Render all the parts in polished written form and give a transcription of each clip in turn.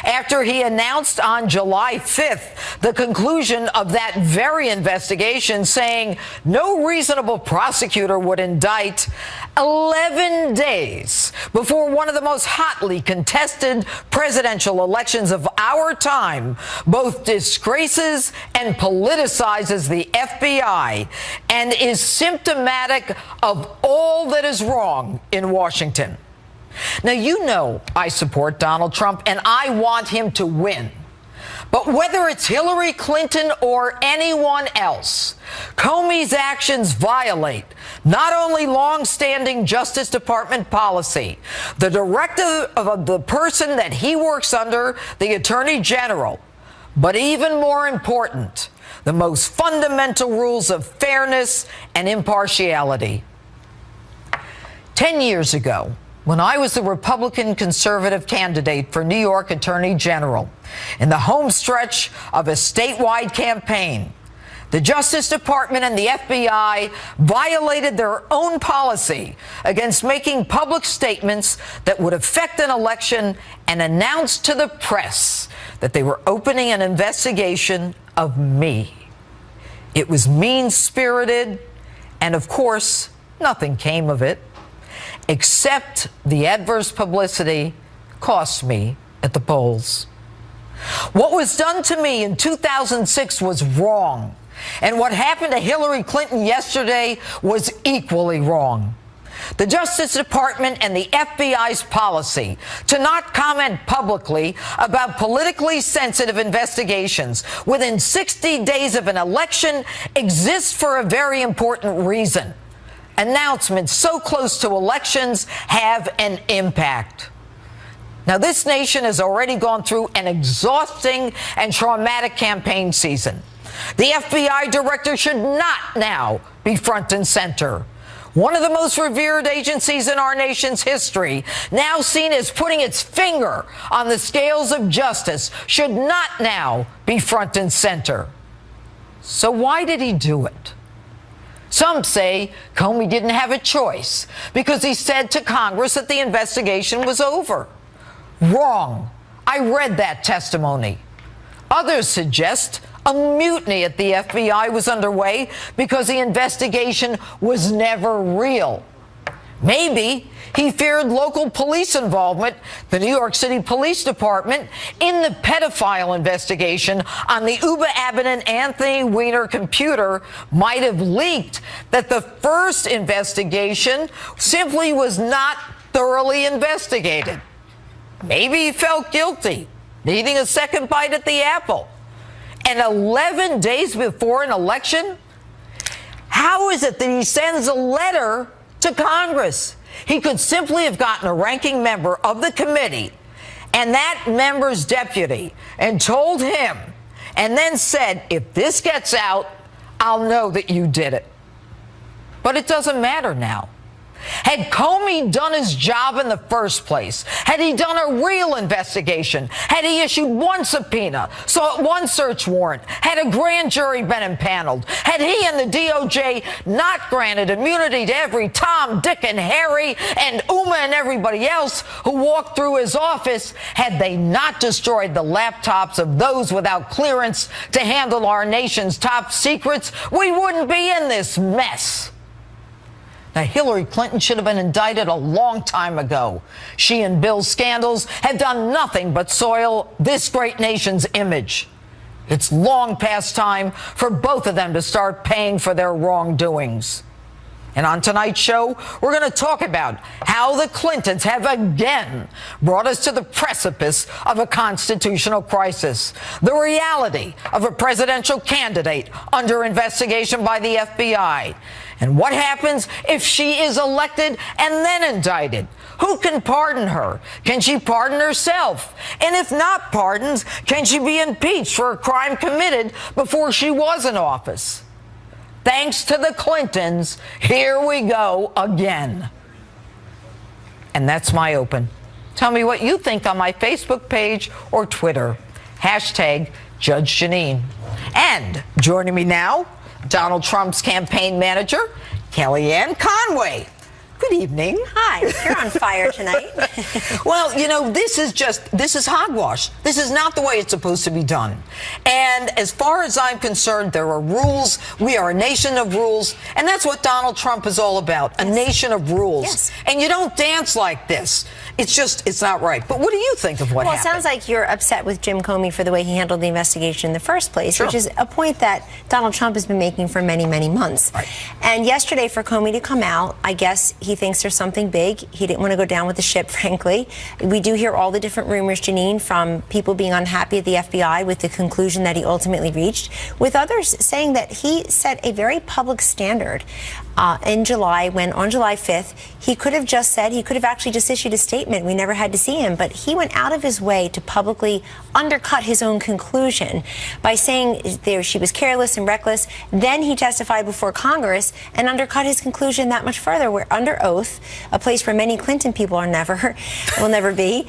after he announced on July 5th the conclusion of that very investigation, saying no reasonable prosecutor would indict 11 days before one of the most hotly contested presidential elections of our time both disgraces and politicizes the FBI and is symptomatic of all that is wrong in Washington. Now, you know I support Donald Trump and I want him to win. But whether it's Hillary Clinton or anyone else, Comey's actions violate not only long-standing Justice Department policy, the directive of the person that he works under, the Attorney General, but even more important, the most fundamental rules of fairness and impartiality. 10 years ago, when I was the Republican conservative candidate for New York Attorney General, in the home stretch of a statewide campaign, the Justice Department and the FBI violated their own policy against making public statements that would affect an election and announced to the press that they were opening an investigation of me. It was mean-spirited, and of course, nothing came of it, except the adverse publicity cost me at the polls. What was done to me in 2006 was wrong, and what happened to Hillary Clinton yesterday was equally wrong. The Justice Department and the FBI's policy to not comment publicly about politically sensitive investigations within 60 days of an election exists for a very important reason. Announcements so close to elections have an impact. Now, this nation has already gone through an exhausting and traumatic campaign season. The FBI director should not now be front and center. One of the most revered agencies in our nation's history, now seen as putting its finger on the scales of justice, should not now be front and center. So why did he do it? Some say Comey didn't have a choice because he said to Congress that the investigation was over. Wrong. I read that testimony. Others suggest a mutiny at the FBI was underway because the investigation was never real. Maybe he feared local police involvement, the New York City Police Department, in the pedophile investigation on the Uber Abbott and Anthony Weiner computer might have leaked that the first investigation simply was not thoroughly investigated. Maybe he felt guilty, needing a second bite at the apple. And 11 days before an election? How is it that he sends a letter to Congress? He could simply have gotten a ranking member of the committee and that member's deputy and told him and then said, if this gets out, I'll know that you did it. But it doesn't matter now. Had Comey done his job in the first place, had he done a real investigation, had he issued one subpoena, sought one search warrant, had a grand jury been impaneled, had he and the DOJ not granted immunity to every Tom, Dick, and Harry, and Uma and everybody else who walked through his office, had they not destroyed the laptops of those without clearance to handle our nation's top secrets, we wouldn't be in this mess. Now, Hillary Clinton should have been indicted a long time ago. She and Bill's scandals have done nothing but soil this great nation's image. It's long past time for both of them to start paying for their wrongdoings. And on tonight's show, we're going to talk about how the Clintons have again brought us to the precipice of a constitutional crisis, the reality of a presidential candidate under investigation by the FBI, and what happens if she is elected and then indicted. Who can pardon her? Can she pardon herself? And if not pardoned, can she be impeached for a crime committed before she was in office? Thanks to the Clintons, here we go again. And that's my open. Tell me what you think on my Facebook page or Twitter. Hashtag Judge Jeanine. And joining me now, Donald Trump's campaign manager, Kellyanne Conway. Good evening. Hi, you're on fire tonight. Well, you know, this is hogwash. This is not the way it's supposed to be done. And as far as I'm concerned, there are rules. We are a nation of rules. And that's what Donald Trump is all about, a nation of rules. Yes. And you don't dance like this. It's not right. But what do you think of what happened? Well, it sounds like you're upset with Jim Comey for the way he handled the investigation in the first place, Sure. which is a point that Donald Trump has been making for many, many months. Right. And yesterday, for Comey to come out, I guess he thinks there's something big. He didn't want to go down with the ship, frankly. We do hear all the different rumors, Jeanine, from people being unhappy at the FBI with the conclusion that he ultimately reached, with others saying that he set a very public standard in July, when on July 5th, he could have just said, he could have actually just issued a statement. We never had to see him, but he went out of his way to publicly undercut his own conclusion by saying she was careless and reckless. Then he testified before Congress and undercut his conclusion that much further. We're under oath, a place where many Clinton people will never be.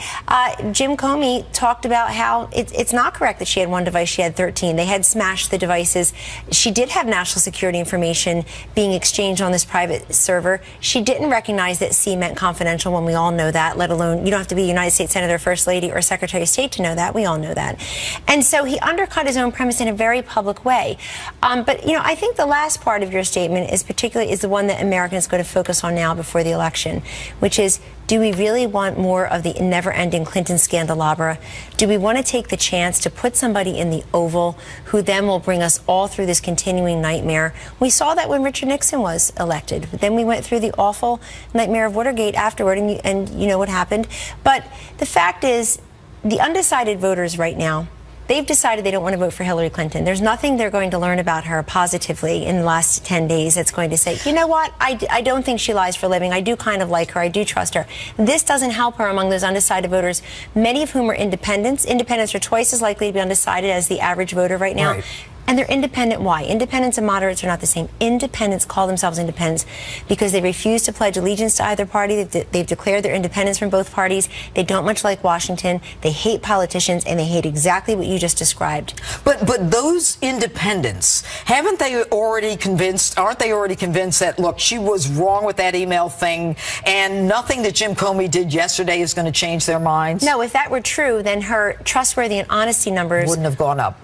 Jim Comey talked about how it's not correct that she had one device, she had 13. They had smashed the devices. She did have national security information being exchanged on this private server. She didn't recognize that C meant confidential when we all know that, let alone, you don't have to be a United States Senator, First Lady, or Secretary of State to know that. We all know that. And so he undercut his own premise in a very public way. But, you know, I think the last part of your statement is the one that Americans are going to focus on now before the election, which is, do we really want more of the never-ending Clinton scandalabra? Do we want to take the chance to put somebody in the Oval who then will bring us all through this continuing nightmare? We saw that when Richard Nixon was elected. But then we went through the awful nightmare of Watergate afterward, and you know what happened. But the fact is, the undecided voters right now, they've decided they don't want to vote for Hillary Clinton. There's nothing they're going to learn about her positively in the last 10 days that's going to say, you know what, I don't think she lies for a living. I do kind of like her. I do trust her. This doesn't help her among those undecided voters, many of whom are independents. Independents are twice as likely to be undecided as the average voter right now. Right. And they're independent. Why? Independents and moderates are not the same. Independents call themselves independents because they refuse to pledge allegiance to either party. They've declared their independence from both parties. They don't much like Washington. They hate politicians, and they hate exactly what you just described. But those independents, aren't they already convinced that, look, she was wrong with that email thing, and nothing that Jim Comey did yesterday is going to change their minds? No, if that were true, then her trustworthy and honesty numbers wouldn't have gone up.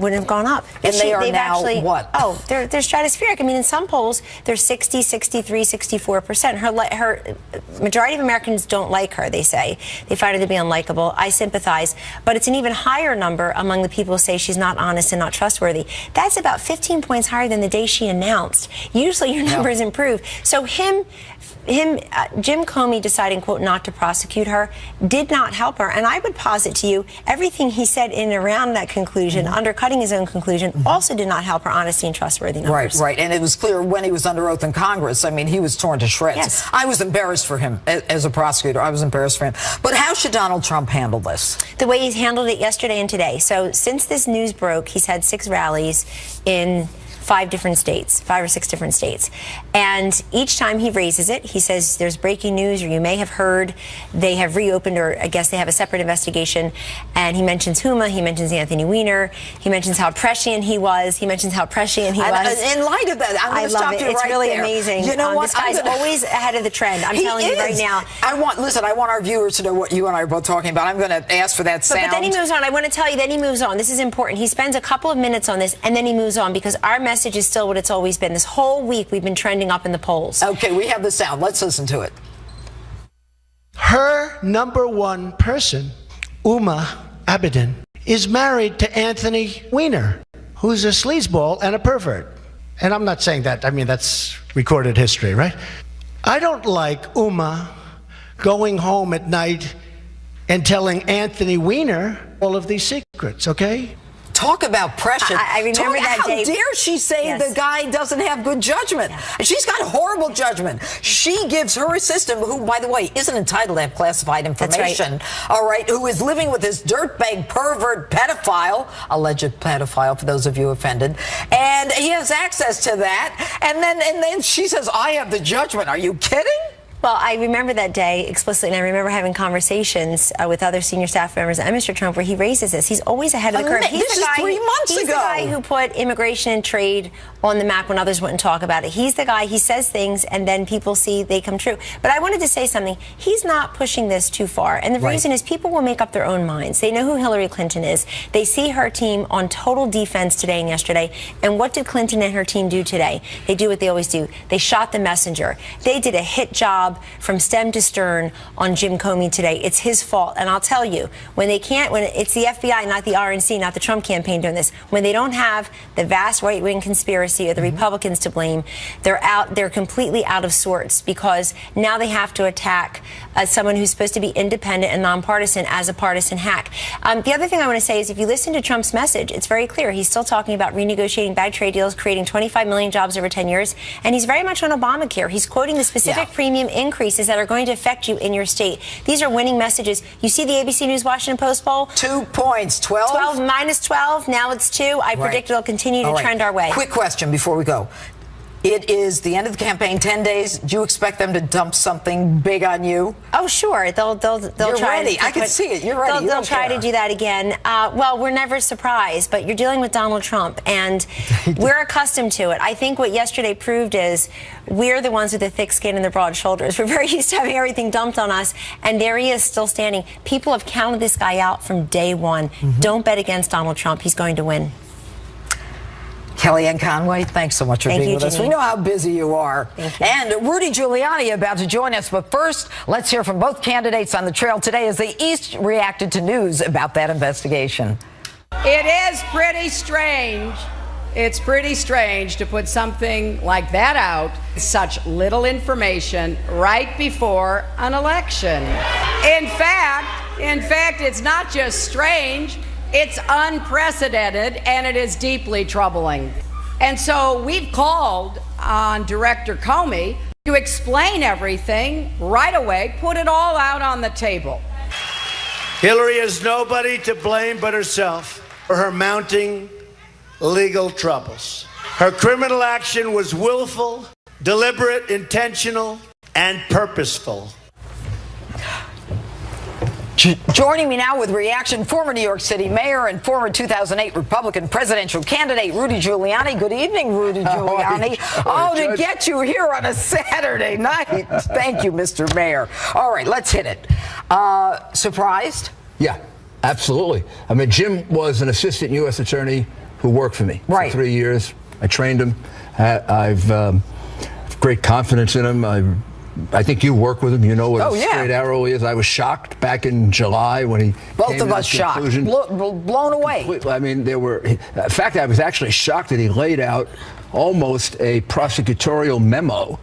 And they are now actually, what? Oh, they're stratospheric. I mean, in some polls, they're 60, 63, 64%. Her majority of Americans don't like her, they say. They find her to be unlikable. I sympathize. But it's an even higher number among the people who say she's not honest and not trustworthy. That's about 15 points higher than the day she announced. Usually your numbers improve. So Jim Comey deciding, quote, not to prosecute her did not help her. And I would posit to you, everything he said in and around that conclusion, undercutting his own conclusion, also did not help her honesty and trustworthy numbers. Right. And it was clear when he was under oath in Congress. I mean, he was torn to shreds. Yes. I was embarrassed for him as a prosecutor. I was embarrassed for him. But how should Donald Trump handle this? The way he's handled it yesterday and today. So since this news broke, he's had 6 rallies in 5 or 6 different states. And each time he raises it, he says there's breaking news, or you may have heard they have reopened, or I guess they have a separate investigation. And he mentions Huma, he mentions Anthony Weiner, he mentions how prescient he was, in light of that, I'm going to stop you right there. It's really amazing. You know what? This guy's always ahead of the trend. I'm telling you right now. I want our viewers to know what you and I are both talking about. I'm going to ask for that sound. But then he moves on. I want to tell you, then he moves on. This is important. He spends a couple of minutes on this, and then he moves on, because our message is still what it's always been. This whole week we've been trending up in the polls. Okay, we have the sound. Let's listen to it. Her number one person, Uma Abedin, is married to Anthony Weiner, who's a sleazeball and a pervert. And I'm not saying that. I mean, that's recorded history, right? I don't like Uma going home at night and telling Anthony Weiner all of these secrets, okay? Talk about pressure. I remember that day. How dare she say the guy doesn't have good judgment? She's got horrible judgment. She gives her assistant, who, by the way, isn't entitled to have classified information, right. All right, who is living with this dirtbag, pervert, pedophile, alleged pedophile, for those of you offended, and he has access to that, and then she says, I have the judgment. Are you kidding? Well, I remember that day explicitly, and I remember having conversations with other senior staff members and Mr. Trump where he raises this. He's always ahead of the curve. This is 3 months ago. He's the guy who put immigration and trade on the map when others wouldn't talk about it. He's the guy, he says things, and then people see they come true. But I wanted to say something. He's not pushing this too far. And the reason is people will make up their own minds. They know who Hillary Clinton is. They see her team on total defense today and yesterday. And what did Clinton and her team do today? They do what they always do. They shot the messenger. They did a hit job from stem to stern on Jim Comey today. It's his fault. And I'll tell you, when it's the FBI, not the RNC, not the Trump campaign doing this, when they don't have the vast right-wing conspiracy or the Republicans to blame, they're completely out of sorts, because now they have to attack someone who's supposed to be independent and nonpartisan as a partisan hack. The other thing I want to say is, if you listen to Trump's message, it's very clear. He's still talking about renegotiating bad trade deals, creating 25 million jobs over 10 years, and he's very much on Obamacare. He's quoting the specific premium increases that are going to affect you in your state. These are winning messages. You see the ABC News Washington Post poll? 2 points, 12? 12 minus 12, now it's 2. I predict it'll continue to trend our way. Quick question before we go. It is the end of the campaign, 10 days. Do you expect them to dump something big on you? Oh, sure. They'll You're try. ready. I can see it. You're ready. They'll try to do that again. Well, we're never surprised, but you're dealing with Donald Trump, and we're accustomed to it. I think what yesterday proved is we're the ones with the thick skin and the broad shoulders. We're very used to having everything dumped on us, and there he is still standing. People have counted this guy out from day one. Don't bet against Donald Trump. He's going to win. Kellyanne Conway, thanks so much for being with us. We know how busy you are. And Rudy Giuliani about to join us. But first, let's hear from both candidates on the trail today as they each reacted to news about that investigation. It is pretty strange. It's pretty strange to put something like that out, such little information, right before an election. In fact, it's not just strange. It's unprecedented, and it is deeply troubling. And so we've called on Director Comey to explain everything right away, put it all out on the table. Hillary has nobody to blame but herself for her mounting legal troubles. Her criminal action was willful, deliberate, intentional, and purposeful. Joining me now with reaction, former New York City mayor and former 2008 Republican presidential candidate Rudy Giuliani. Good evening, Rudy Giuliani. To get you here on a Saturday night. Thank you, Mr. Mayor. All right, let's hit it. Surprised? Yeah, absolutely. I mean, Jim was an assistant U.S. attorney who worked for me for 3 years. I trained him. I've great confidence in him. I think you work with him. You know what a straight arrow is. I was shocked back in July when he both of us shocked, blown away. I mean, in fact, I was actually shocked that he laid out almost a prosecutorial memo.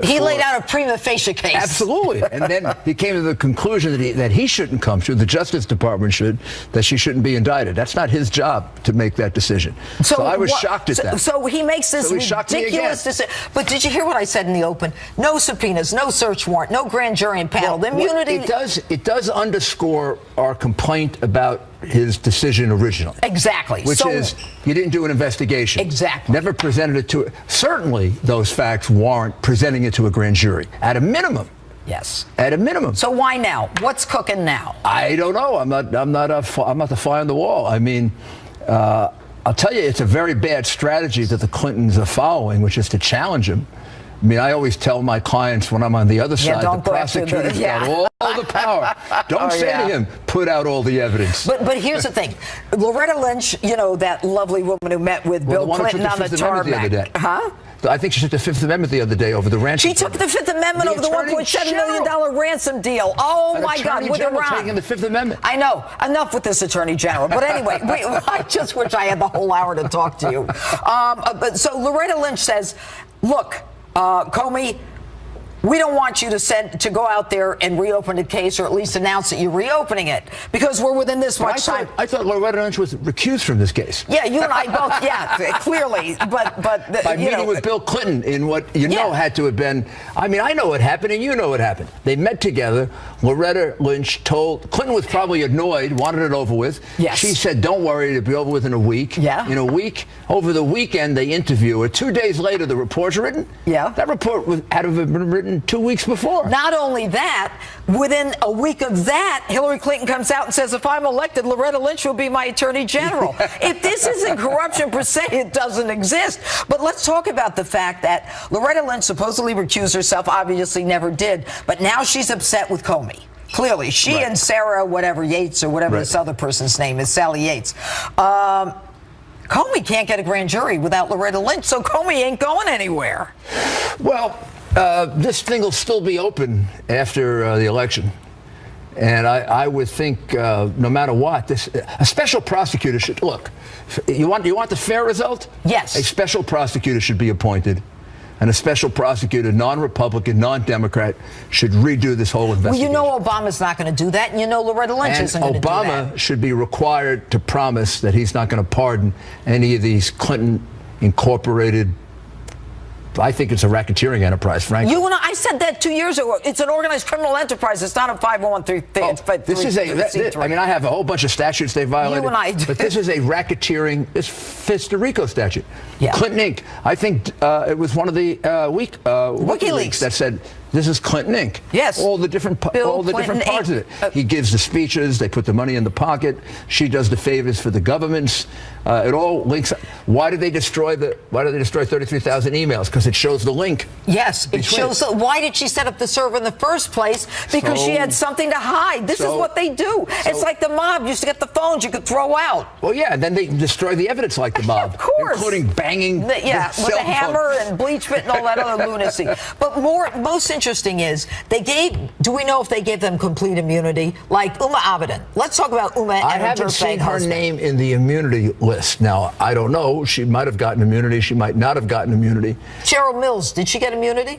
He laid out a prima facie case. Absolutely. And then he came to the conclusion that he shouldn't come to, the Justice Department should, that she shouldn't be indicted. That's not his job to make that decision. So I was shocked at that. So he makes this ridiculous decision. But did you hear what I said in the open? No subpoenas, no search warrant, no grand jury impaneled. Immunity. It does underscore our complaint about his decision originally. Exactly. Which is, you didn't do an investigation. Exactly. Never presented it to, certainly those facts warrant presenting it to a grand jury. At a minimum. Yes. At a minimum. So why now? What's cooking now? I don't know. I'm not the fly on the wall. I mean, I'll tell you, it's a very bad strategy that the Clintons are following, which is to challenge him. I mean, I always tell my clients when I'm on the other side, the prosecutor's got all the power. Don't say to him, put out all the evidence. But here's the thing. Loretta Lynch, you know, that lovely woman who met with Bill Clinton on the tarmac. Huh? I think she took the Fifth Amendment the other day over the ransom. She took the Fifth Amendment over the $1.7 million ransom deal. Oh, my God, with Iran. Taking the Fifth Amendment. I know. Enough with this Attorney General. But anyway, I just wish I had the whole hour to talk to you. So Loretta Lynch says, look, Comey, we don't want you to go out there and reopen the case, or at least announce that you're reopening it, because we're within this much time. I thought Loretta Lynch was recused from this case. Yeah, you and I both. Yeah, clearly. But by meeting with Bill Clinton in what know had to have been. I mean, I know what happened, and you know what happened. They met together. Loretta Lynch told Clinton was probably annoyed, wanted it over with. Yes. She said, "Don't worry, it'll be over with in a week." Yeah. In a week, over the weekend, they interview her. 2 days later, the report's written. Yeah. That report had to have been written happened 2 weeks before. Not only that, within a week of that, Hillary Clinton comes out and says, if I'm elected, Loretta Lynch will be my attorney general. If this isn't corruption per se, it doesn't exist. But let's talk about the fact that Loretta Lynch supposedly recused herself, obviously never did, but now she's upset with Comey. Clearly, she and Sarah, whatever, Yates or whatever this other person's name is, Sally Yates. Comey can't get a grand jury without Loretta Lynch, so Comey ain't going anywhere. Well, this thing will still be open after the election. And I would think, no matter what, a special prosecutor should, look, you want the fair result? Yes. A special prosecutor should be appointed. And a special prosecutor, non-Republican, non-Democrat, should redo this whole investigation. Well, you know Obama's not going to do that, and you know Loretta Lynch isn't going to do that. Obama should be required to promise that he's not going to pardon any of these Clinton Incorporated. I think it's a racketeering enterprise, frankly. I said that 2 years ago. It's an organized criminal enterprise. It's not a 501(c)(3). This is I mean, I have a whole bunch of statutes they violated. You and I do. But this is a racketeering. This fits the RICO statute. Yeah. Clinton Inc. I think it was one of the WikiLeaks that said this is Clinton Inc. Yes. All the different parts Inc. of it. He gives the speeches. They put the money in the pocket. She does the favors for the governments. It all links up. Why did they destroy 33,000 emails? Because it shows the link. Yes, it shows. Why did she set up the server in the first place? Because she had something to hide. This is what they do. It's like the mob used to get the phones you could throw out. Well, yeah, and then they destroy the evidence like the mob. Of course. Including banging with a hammer and bleach pit and all that other lunacy. But most interesting is do we know if they gave them complete immunity? Like Uma Abedin. Let's talk about Uma and I haven't seen her name in the immunity list. Now, I don't know. She might have gotten immunity. She might not have gotten immunity. Cheryl Mills, did she get immunity?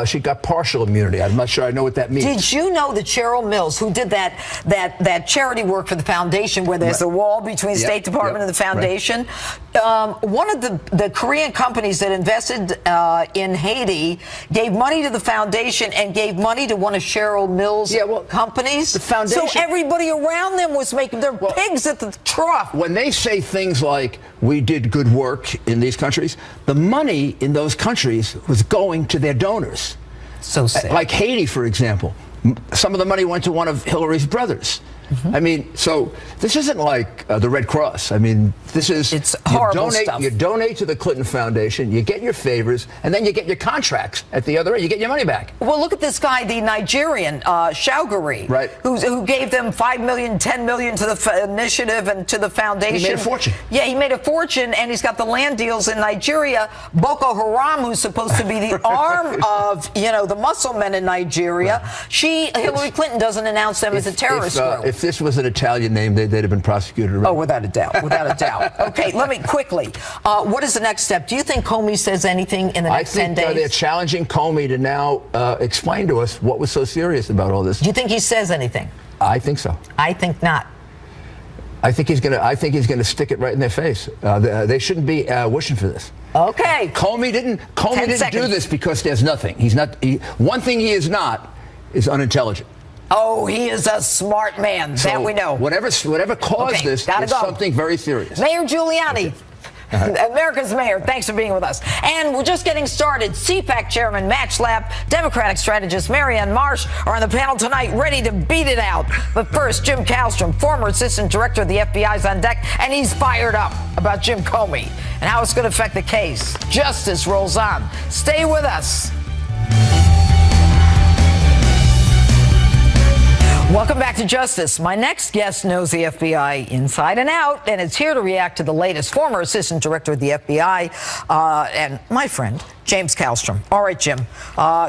She got partial immunity. I'm not sure I know what that means. Did you know that Cheryl Mills, who did that charity work for the foundation where there's a wall between the State Department and the foundation, one of the Korean companies that invested in Haiti gave money to the foundation and gave money to one of Cheryl Mills' companies. The foundation. So everybody around them was making their pigs at the trough. When they say things like, we did good work in these countries, the money in those countries was going to their donors. So sad. Like Haiti, for example. Some of the money went to one of Hillary's brothers. I mean, so this isn't like the Red Cross. I mean, it's horrible stuff. You donate to the Clinton Foundation, you get your favors, and then you get your contracts at the other end. You get your money back. Well, look at this guy, the Nigerian, Shaugari, who gave them $5 million, $10 million to the initiative and to the foundation. He made a fortune. Yeah, he made a fortune, and he's got the land deals in Nigeria. Boko Haram, who's supposed to be the arm of, the muscle men in Nigeria, Hillary Clinton doesn't announce them as a terrorist group. If this was an Italian name, they'd have been prosecuted already. Oh, without a doubt. Without a doubt. Okay, let me quickly. What is the next step? Do you think Comey says anything in the next 10 days? I think they're challenging Comey to now explain to us what was so serious about all this. Do you think he says anything? I think so. I think not. I think he's gonna stick it right in their face. They shouldn't be wishing for this. Okay. Comey didn't do this because there's nothing. One thing he is not is unintelligent. Oh, he is a smart man. So that we know. Whatever caused this is something very serious. Mayor Giuliani. America's mayor, thanks for being with us. And we're just getting started. CPAC chairman Matt Schlapp, Democratic strategist Marianne Marsh are on the panel tonight ready to beat it out. But first, Jim Kallstrom, former assistant director of the FBI, is on deck, and he's fired up about Jim Comey and how it's going to affect the case. Justice rolls on. Stay with us. Welcome back to Justice. My next guest knows the FBI inside and out, and is here to react to the latest. Former assistant director of the FBI and my friend, James Kallstrom. All right, Jim,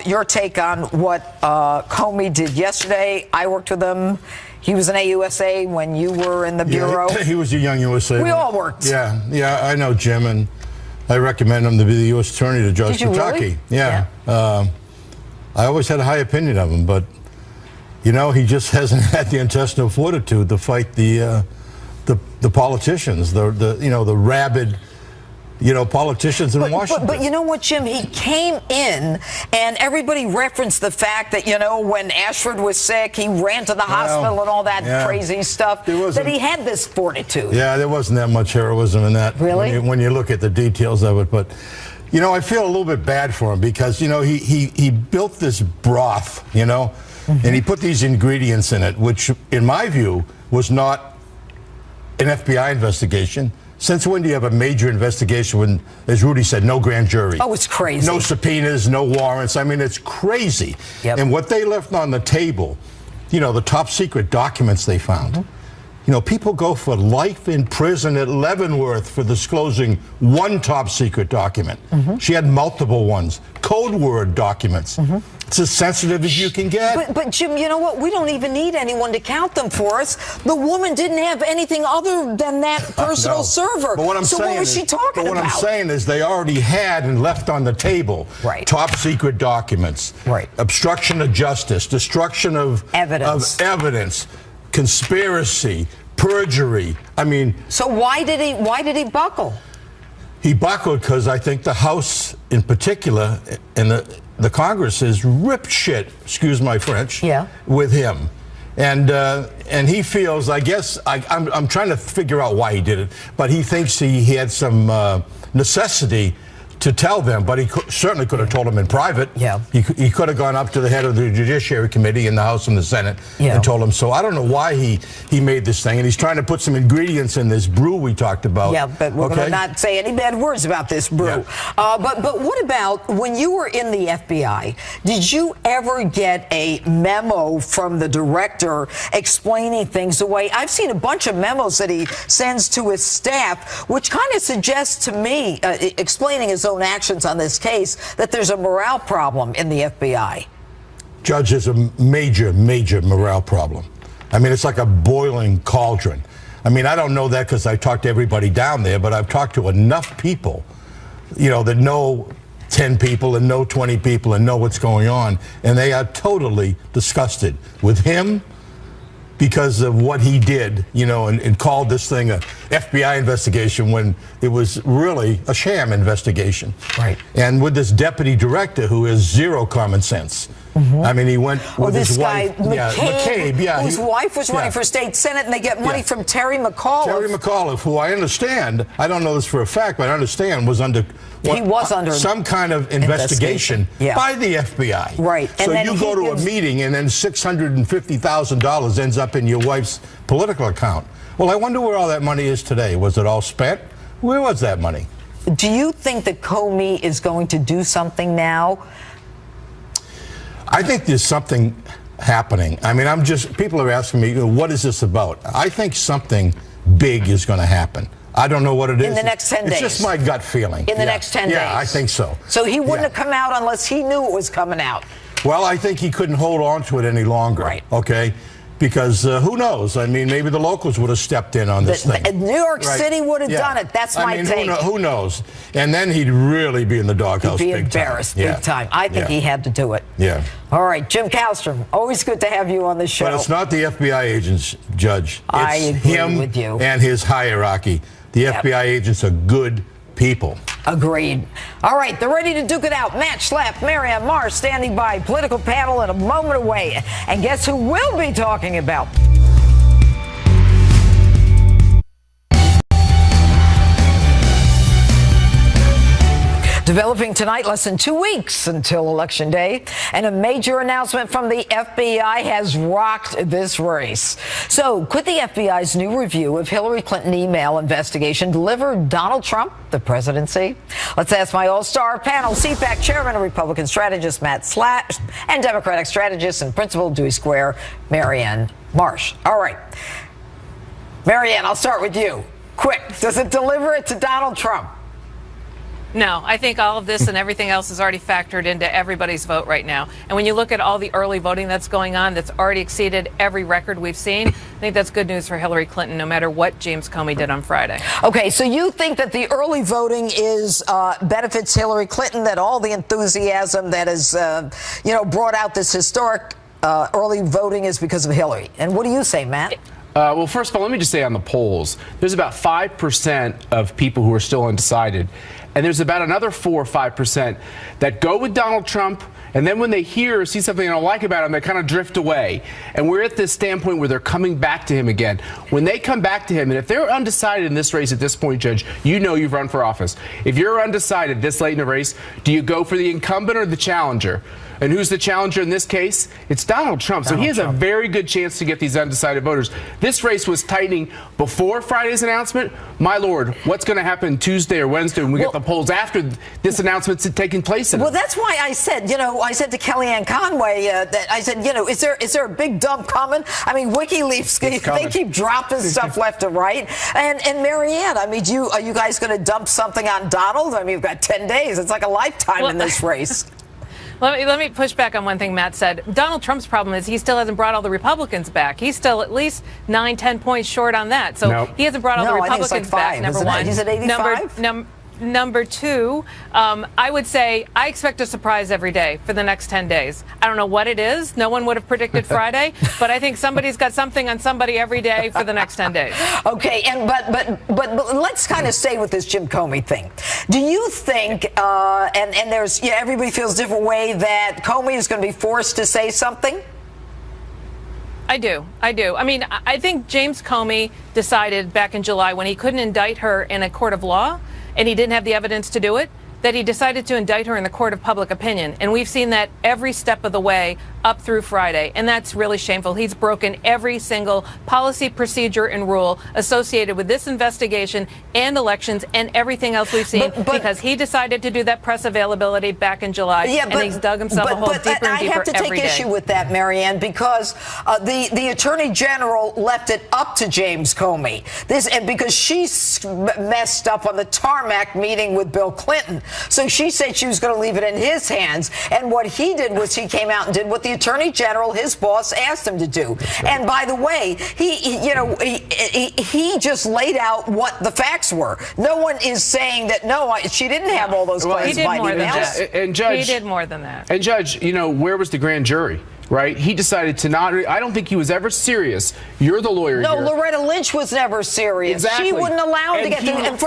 your take on what Comey did yesterday. I worked with him. He was an AUSA when you were in the Bureau. He was a young USA. We all worked. Yeah, I know Jim, and I recommend him to be the U.S. Attorney to Judge Kentucky. Really? Yeah. I always had a high opinion of him, but he just hasn't had the intestinal fortitude to fight the politicians, the rabid, politicians in Washington. But you know what, Jim? He came in, and everybody referenced the fact that, when Ashford was sick, he ran to the hospital and all that crazy stuff, that he had this fortitude. Yeah, there wasn't that much heroism in that. Really? When you look at the details of it. But, You know, I feel a little bit bad for him because, you know, he built this broth, you know, and he put these ingredients in it, which, in my view, was not an FBI investigation. Since when do you have a major investigation when, as Rudy said, no grand jury? Oh, it's crazy. No subpoenas, no warrants. I mean, it's crazy. Yep. And what they left on the table, you know, the top secret documents they found. You know, people go for life in prison at Leavenworth for disclosing one top secret document. She had multiple ones. Code word documents. It's as sensitive as you can get. But Jim, you know what? We don't even need anyone to count them for us. The woman didn't have anything other than that personal server. But what I'm so saying what was she talking but what about? I'm saying is they already had and left on the table top secret documents. Obstruction of justice, destruction of evidence, conspiracy, perjury. I mean, so why did he buckle? He buckled because I think the House in particular and the Congress has ripped shit, excuse my French, with him. And he feels, I guess, I'm trying to figure out why he did it, but he thinks he had some necessity to tell them, but he certainly could have told them in private. He could have gone up to the head of the Judiciary Committee in the House and the Senate and told them. So I don't know why he made this thing, and he's trying to put some ingredients in this brew we talked about. Yeah, but we're going to not say any bad words about this brew. But what about when you were in the FBI? Did you ever get a memo from the director explaining things away? I've seen a bunch of memos that he sends to his staff, which kind of suggests to me, explaining his own actions on this case, that there's a morale problem in the FBI. Judge, there's a major morale problem. I mean, it's like a boiling cauldron. I mean, I don't know that because I talked to everybody down there, but I've talked to enough people, you know, that know 10 people and know 20 people and know what's going on, and they are totally disgusted with him because of what he did, you know, and called this thing a FBI investigation when it was really a sham investigation. And with this deputy director who has zero common sense. I mean, he went with his wife. McCabe, whose wife was running for state senate, and they get money from Terry McAuliffe. Terry McAuliffe, who I understand, I don't know this for a fact, but I understand was under some kind of investigation by the FBI. So you go to a meeting and then $650,000 ends up in your wife's political account. Well, I wonder where all that money is today. Was it all spent? Where was that money? Do you think that Comey is going to do something now? I think there's something happening. I mean, people are asking me, what is this about? I think something big is going to happen. I don't know what it is. In the next 10 days? It's just my gut feeling. In the next 10 days? Yeah, I think so. So he wouldn't have come out unless he knew it was coming out? Well, I think he couldn't hold on to it any longer. Okay? Because who knows? I mean, maybe the locals would have stepped in on this thing. New York City would have done it. That's my take. Who knows? And then he'd really be in the doghouse. He'd be embarrassed big time. I think he had to do it. All right, Jim Kallstrom, always good to have you on the show. But it's not the FBI agents, Judge. I agree him with you. And his hierarchy. The FBI agents are good people. Agreed. All right, they're ready to duke it out. Matt Schlapp, Marianne Marr standing by. Political panel in a moment away. And guess who we'll be talking about? Developing tonight, less than 2 weeks until Election Day, and a major announcement from the FBI has rocked this race. So, could the FBI's new review of Hillary Clinton email investigation deliver Donald Trump the presidency? Let's ask my all-star panel, CPAC Chairman and Republican strategist Matt Schlapp, and Democratic strategist and principal Dewey Square, Marianne Marsh. All right. Marianne, I'll start with you. Quick, does it deliver it to Donald Trump? No, I think all of this and everything else is already factored into everybody's vote right now. And when you look at all the early voting that's going on, that's already exceeded every record we've seen, I think that's good news for Hillary Clinton, no matter what James Comey did on Friday. Okay, so you think that the early voting is benefits Hillary Clinton, that all the enthusiasm that has, brought out this historic early voting is because of Hillary. And what do you say, Matt? Well, first of all, let me just say on the polls, there's about 5% of people who are still undecided. And there's about another 4 or 5% that go with Donald Trump And then when they hear or see something they don't like about him, they kind of drift away. And we're at this standpoint where they're coming back to him again. When they come back to him, and if they're undecided in this race at this point, Judge, you know you've run for office. If you're undecided this late in the race, do you go for the incumbent or the challenger? And who's the challenger in this case? It's Donald Trump. So he has a very good chance to get these undecided voters. This race was tightening before Friday's announcement. My Lord, what's going to happen Tuesday or Wednesday when we get the polls after this announcement's taking place? Well, that's why I said, I said to Kellyanne Conway, that I said, is there a big dump coming? I mean, WikiLeaks, they keep dropping stuff left and right. And Marianne, I mean, are you guys going to dump something on Donald? I mean, you've got 10 days. It's like a lifetime in this race. Let me push back on one thing Matt said. Donald Trump's problem is he still hasn't brought all the Republicans back. He's still at least 9-10 points short on that. So he hasn't brought all the Republicans back, number one. He's at 85? Number two, I would say I expect a surprise every day for the next 10 days. I don't know what it is. No one would have predicted Friday, but I think somebody's got something on somebody every day for the next 10 days. Okay, but let's kind of stay with this Jim Comey thing. Do you think, and there's everybody feels a different way, that Comey is going to be forced to say something? I do. I mean, I think James Comey decided back in July when he couldn't indict her in a court of law, and he didn't have the evidence to do it, that he decided to indict her in the court of public opinion. And we've seen that every step of the way up through Friday. And that's really shameful. He's broken every single policy, procedure, and rule associated with this investigation and elections and everything else we've seen because he decided to do that press availability back in July. And he's dug himself a hole deeper and deeper every day. I have to take issue with that, Marianne, because the Attorney General left it up to James Comey. And because she messed up on the tarmac meeting with Bill Clinton. So she said she was going to leave it in his hands. And what he did was he came out and did what the Attorney General, his boss, asked him to do. And by the way, he just laid out what the facts were. No one is saying that, she didn't have all those classified emails. And Judge, he did more than that. And Judge, where was the grand jury? Right? He decided to not. I don't think he was ever serious. You're the lawyer. No, here. Loretta Lynch was never serious. Exactly. She wouldn't allow him to get to. And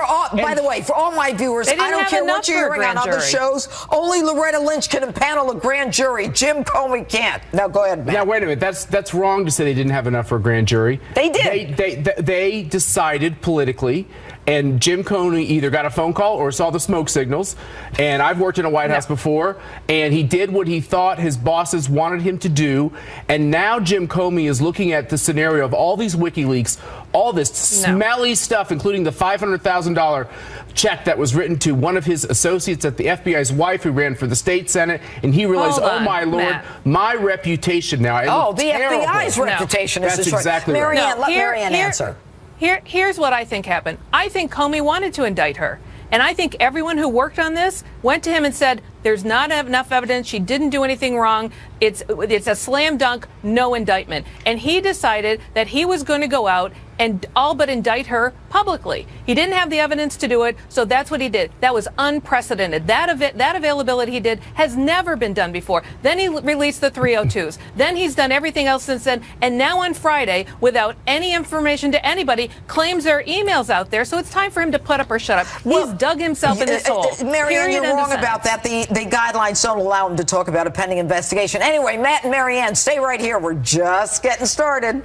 by the way, for all my viewers, I don't care what you're hearing on other shows. Only Loretta Lynch can impanel a grand jury. Jim Comey can't. Now go ahead, Matt. Now wait a minute. That's wrong to say they didn't have enough for a grand jury. They did. They decided politically. And Jim Comey either got a phone call or saw the smoke signals. And I've worked in a White House before, and he did what he thought his bosses wanted him to do. And now Jim Comey is looking at the scenario of all these WikiLeaks, all this smelly stuff, including the $500,000 check that was written to one of his associates at the FBI's wife who ran for the state Senate. And he realized, my Lord, Matt. My reputation now. The FBI's reputation is destroyed. That's exactly right. Marianne, let Marianne answer. Here's what I think happened. I think Comey wanted to indict her. And I think everyone who worked on this went to him and said, there's not enough evidence. She didn't do anything wrong. It's a slam dunk, no indictment. And he decided that he was going to go out and all but indict her publicly. He didn't have the evidence to do it, so that's what he did. That was unprecedented. That availability he did has never been done before. Then he released the 302s. Then he's done everything else since then. And now on Friday, without any information to anybody, claims there are emails out there. So it's time for him to put up or shut up. He's dug himself in his hole. Marianne, you're wrong about that. The guidelines don't allow him to talk about a pending investigation. Anyway, Matt and Marianne, stay right here. We're just getting started.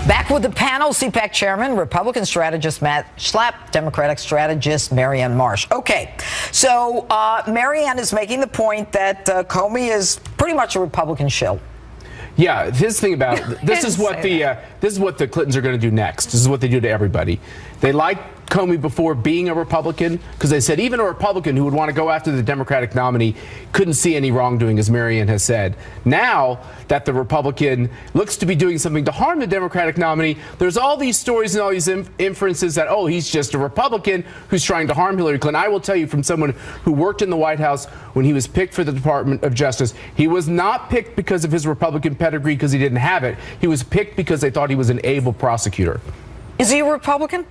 Back with the panel, CPAC Chairman, Republican strategist Matt Schlapp, Democratic strategist Marianne Marsh. Okay, so Marianne is making the point that Comey is pretty much a Republican shill. Yeah, his thing about this is what the Clintons are going to do next. This is what they do to everybody. They liked Comey before being a Republican because they said even a Republican who would want to go after the Democratic nominee couldn't see any wrongdoing, as Marianne has said. Now that the Republican looks to be doing something to harm the Democratic nominee, there's all these stories and all these inferences that, he's just a Republican who's trying to harm Hillary Clinton. I will tell you from someone who worked in the White House when he was picked for the Department of Justice, he was not picked because of his Republican pedigree because he didn't have it. He was picked because they thought he was an able prosecutor. Is he a Republican?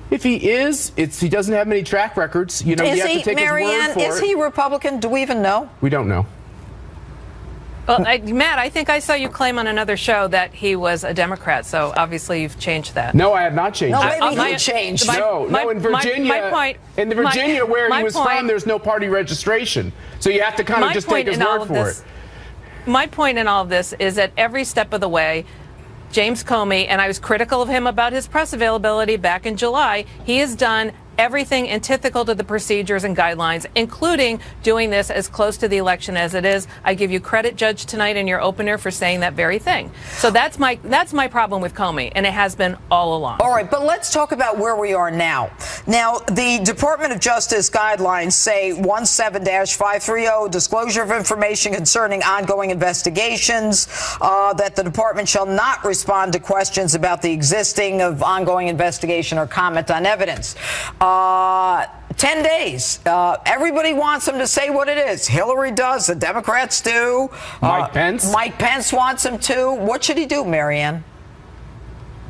If he is, he doesn't have many track records. You have to take his word for it. Is he Republican? Do we even know? We don't know. Well, Matt, I think I saw you claim on another show that he was a Democrat, so obviously you've changed that. No, I have not changed No, that. maybe he changed. No, in Virginia, where he was from, there's no party registration. So you have to kind of just take his word for it. My point in all of this is that every step of the way, James Comey, and I was critical of him about his press availability back in July, he has done everything antithetical to the procedures and guidelines, including doing this as close to the election as it is. I give you credit, Judge, tonight in your opener for saying that very thing. So that's my problem with Comey, and it has been all along. All right, but let's talk about where we are now. Now, the Department of Justice guidelines say 17-530, disclosure of information concerning ongoing investigations, that the department shall not respond to questions about the existing of ongoing investigation or comment on evidence. 10 days. Everybody wants them to say what it is. Hillary does. The Democrats do. Mike Pence. Mike Pence wants him to. What should he do, Marianne?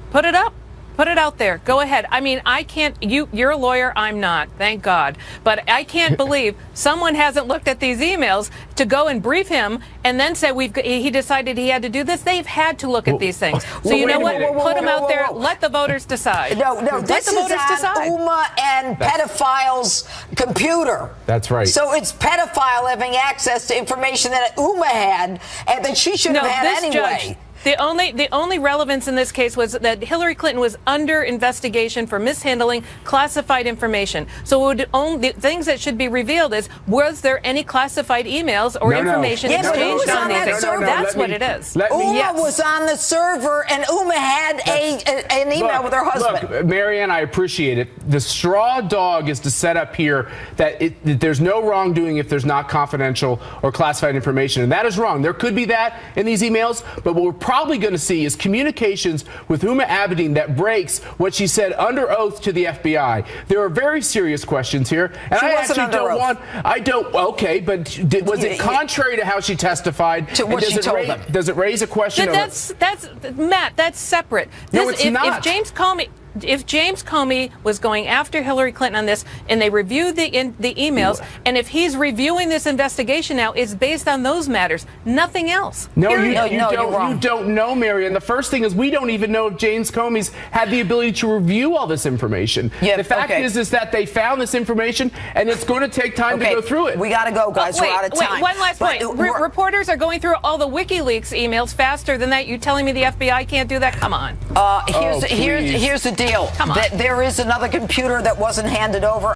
Put it up. Put it out there. Go ahead. I mean, I can't. You're a lawyer. I'm not. Thank God. But I can't believe someone hasn't looked at these emails to go and brief him and then say he decided he had to do this. They've had to look at these things. So you know what? Put them out there. Let the voters decide. No. This is on Uma and pedophile's computer. That's right. So it's pedophile having access to information that Uma had and that she should have had anyway. Judge, the only relevance in this case was that Hillary Clinton was under investigation for mishandling classified information. So the things that should be revealed is, was there any classified emails or information exchanged on these things? That's what it is. Uma was on the server, and Uma had an email with her husband. Look, Marianne, I appreciate it. The straw dog is to set up here that there's no wrongdoing if there's not confidential or classified information, and that is wrong. There could be that in these emails, but what we're probably going to see is communications with Uma Abedin that breaks what she said under oath to the FBI. There are very serious questions here, and she wasn't under oath. Okay, but was it contrary to how she testified? To what she told them? Does it raise a question? That's Matt. That's separate. No, it's not. If James Comey was going after Hillary Clinton on this, and they reviewed the emails, and if he's reviewing this investigation now, it's based on those matters, nothing else. No, you don't know, Marianne. The first thing is we don't even know if James Comey's had the ability to review all this information. Yeah, the fact is that they found this information, and it's going to take time to go through it. We got to go, guys. We're out of time. One last point. Reporters are going through all the WikiLeaks emails faster than that. You telling me the FBI can't do that? Come on. Here's the deal. Come on. There is another computer that wasn't handed over.